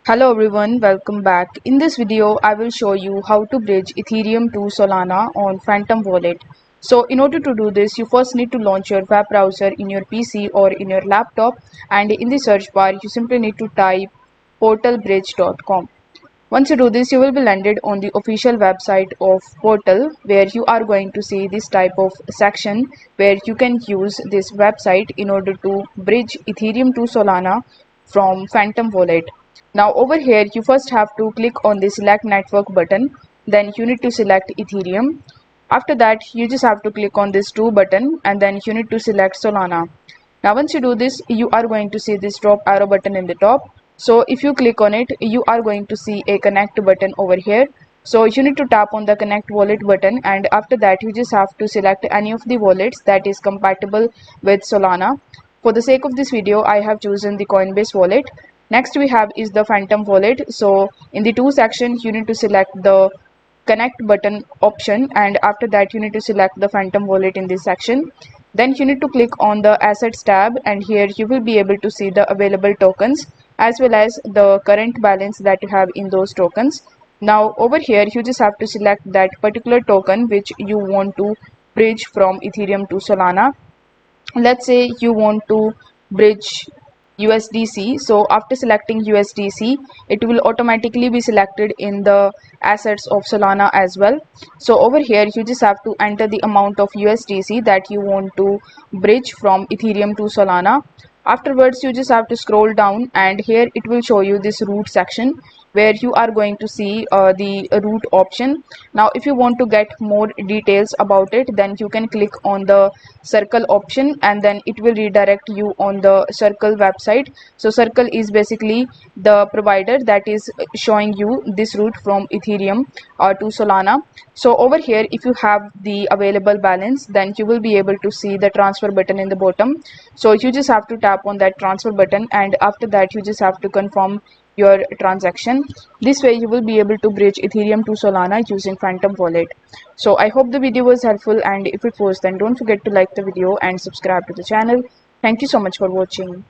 Hello everyone, welcome back. In this video, I will show you how to bridge Ethereum to Solana on Phantom Wallet. So in order to do this, you first need to launch your web browser in your PC or in your laptop, and in the search bar, you simply need to type portalbridge.com. Once you do this, you will be landed on the official website of Portal, where you are going to see this type of section where you can use this website in order to bridge Ethereum to Solana from Phantom Wallet. Now over here, you first have to click on the select network button, then you need to select Ethereum. After that, you just have to click on this to button and then you need to select Solana. Now once you do this, you are going to see this drop arrow button in the top. So if you click on it, you are going to see a connect button over here. So you need to tap on the connect wallet button, and after that you just have to select any of the wallets that is compatible with Solana. For the sake of this video, I have chosen the Coinbase wallet. Next we have is the Phantom wallet. So in the to section, you need to select the connect button option, and after that you need to select the Phantom wallet in this section. Then you need to click on the assets tab, and here you will be able to see the available tokens as well as the current balance that you have in those tokens. Now over here you just have to select that particular token which you want to bridge from Ethereum to Solana. Let's say you want to bridge USDC. So after selecting USDC, it will automatically be selected in the assets of Solana as well. So over here you just have to enter the amount of USDC that you want to bridge from Ethereum to Solana. Afterwards, you just have to scroll down, and here it will show you this root section where you are going to see the root option. Now if you want to get more details about it, then you can click on the circle option, and then it will redirect you on the circle website. So circle is basically the provider that is showing you this route from Ethereum to Solana. So over here, if you have the available balance, then you will be able to see the transfer button in the bottom. So you just have to tap on that transfer button, and after that you just have to confirm your transaction. This way you will be able to bridge Ethereum to Solana using Phantom wallet. So I hope the video was helpful, and if it was, then don't forget to like the video and subscribe to the channel. Thank you so much for watching.